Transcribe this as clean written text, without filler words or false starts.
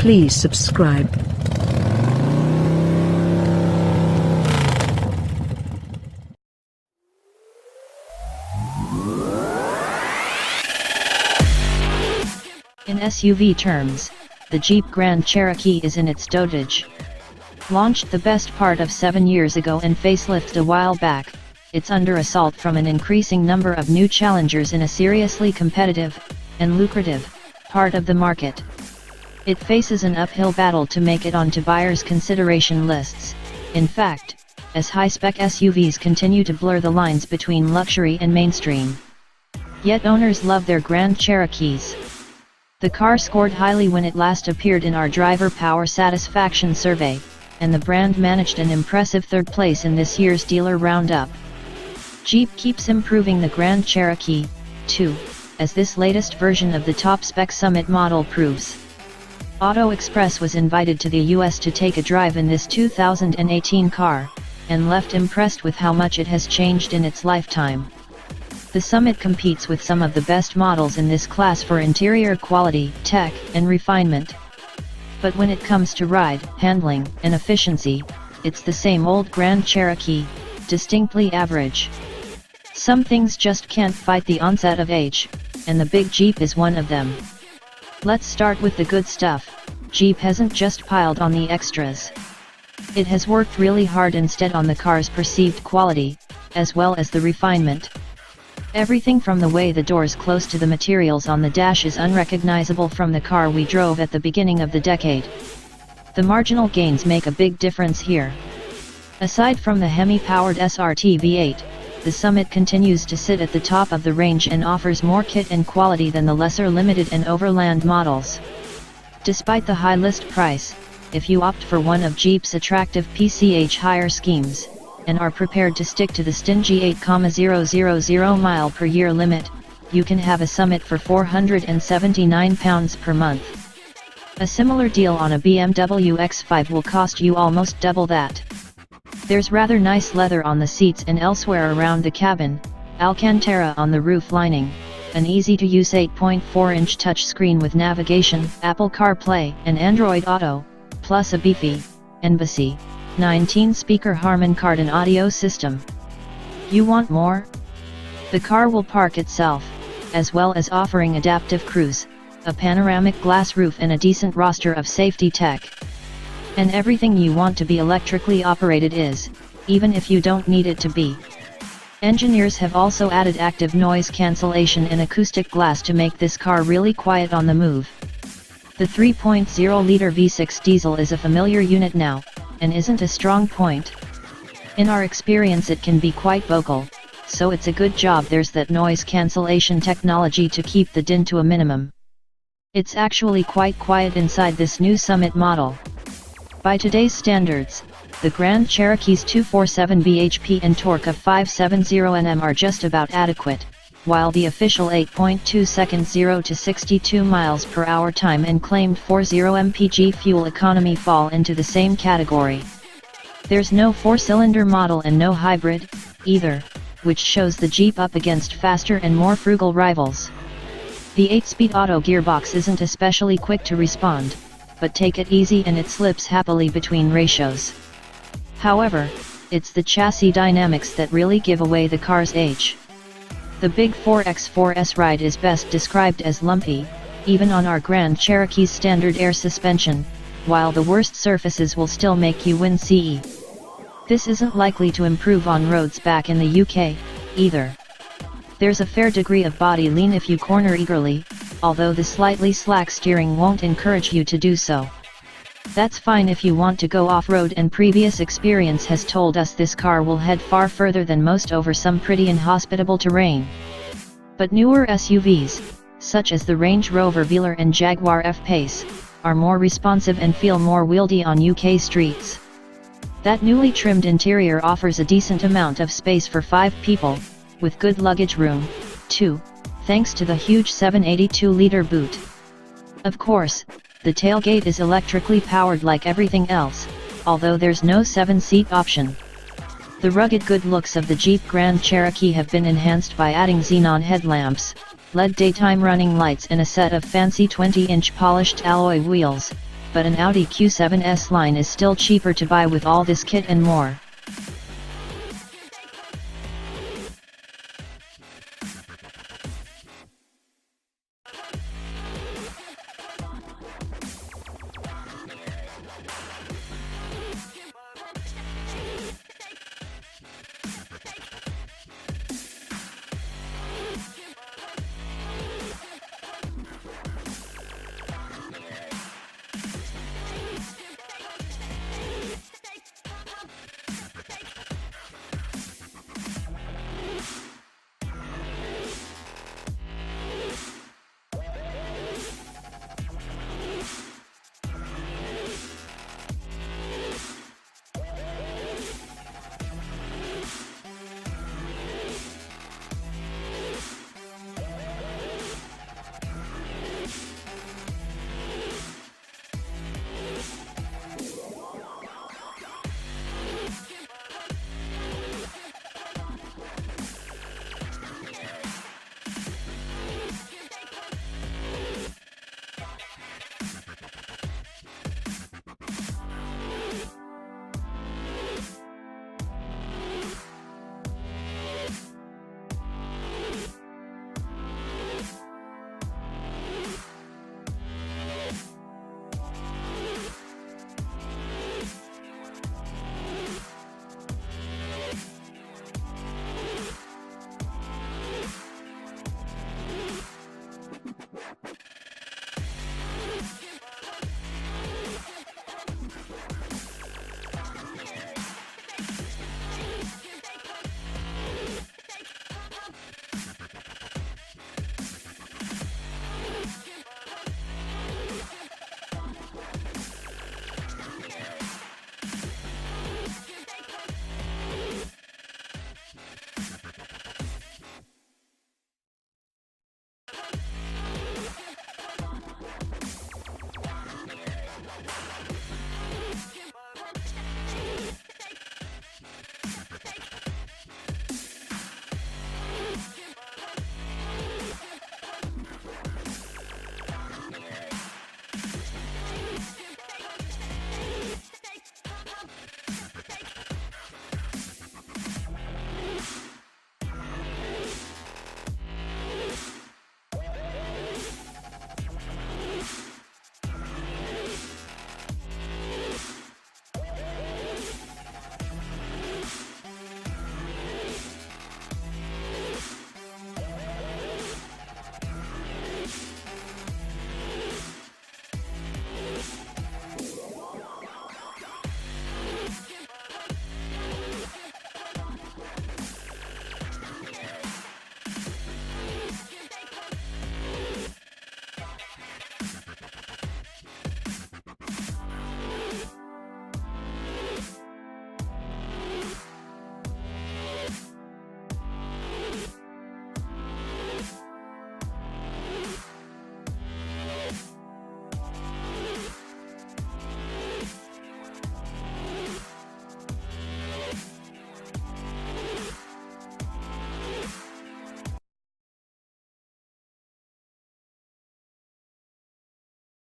Please subscribe. In SUV terms, the Jeep Grand Cherokee is in its dotage. Launched the best part of 7 years ago and facelifted a while back, it's under assault from an increasing number of new challengers in a seriously competitive, and lucrative, part of the market. It faces an uphill battle to make it onto buyers' consideration lists, in fact, as high-spec SUVs continue to blur the lines between luxury and mainstream. Yet owners love their Grand Cherokees. The car scored highly when it last appeared in our driver power satisfaction survey, and the brand managed an impressive third place in this year's dealer roundup. Jeep keeps improving the Grand Cherokee, too, as this latest version of the top-spec Summit model proves. Auto Express was invited to the US to take a drive in this 2018 car, and left impressed with how much it has changed in its lifetime. The Summit competes with some of the best models in this class for interior quality, tech, and refinement. But when it comes to ride, handling, and efficiency, it's the same old Grand Cherokee, distinctly average. Some things just can't fight the onset of age, and the big Jeep is one of them. Let's start with the good stuff. Jeep hasn't just piled on the extras. It has worked really hard instead on the car's perceived quality, as well as the refinement. Everything from the way the doors close to the materials on the dash is unrecognizable from the car we drove at the beginning of the decade. The marginal gains make a big difference here. Aside from the hemi-powered SRT V8, the Summit continues to sit at the top of the range and offers more kit and quality than the lesser limited and overland models. Despite the high list price, if you opt for one of Jeep's attractive PCH hire schemes, and are prepared to stick to the stingy 8,000 mile per year limit, you can have a Summit for £479 per month. A similar deal on a BMW X5 will cost you almost double that. There's rather nice leather on the seats and elsewhere around the cabin, Alcantara on the roof lining, an easy-to-use 8.4-inch touchscreen with navigation, Apple CarPlay, and Android Auto, plus a beefy, Embassy 19-speaker Harman Kardon audio system. You want more? The car will park itself, as well as offering adaptive cruise, a panoramic glass roof and a decent roster of safety tech. And everything you want to be electrically operated is, even if you don't need it to be. Engineers have also added active noise cancellation and acoustic glass to make this car really quiet on the move. The 3.0-liter V6 diesel is a familiar unit now, and isn't a strong point. In our experience it can be quite vocal, so it's a good job there's that noise cancellation technology to keep the din to a minimum. It's actually quite quiet inside this new Summit model. By today's standards, the Grand Cherokee's 247 bhp and torque of 570 Nm are just about adequate, while the official 8.2 second 0 to 62 miles per hour time and claimed 40 mpg fuel economy fall into the same category. There's no 4-cylinder model and no hybrid, either, which shows the Jeep up against faster and more frugal rivals. The 8-speed auto gearbox isn't especially quick to respond, but take it easy and it slips happily between ratios. However, it's the chassis dynamics that really give away the car's age. The big 4x4's ride is best described as lumpy, even on our Grand Cherokee's standard air suspension, while the worst surfaces will still make you wince. This isn't likely to improve on roads back in the UK, either. There's a fair degree of body lean if you corner eagerly, although the slightly slack steering won't encourage you to do so. That's fine if you want to go off-road, and previous experience has told us this car will head far further than most over some pretty inhospitable terrain. But newer SUVs, such as the Range Rover Velar and Jaguar F-Pace, are more responsive and feel more wieldy on UK streets. That newly trimmed interior offers a decent amount of space for 5 people, with good luggage room, too, thanks to the huge 782-liter boot. Of course, the tailgate is electrically powered like everything else, although there's no 7-seat option. The rugged good looks of the Jeep Grand Cherokee have been enhanced by adding xenon headlamps, LED daytime running lights and a set of fancy 20-inch polished alloy wheels, but an Audi Q7 S-Line is still cheaper to buy with all this kit and more.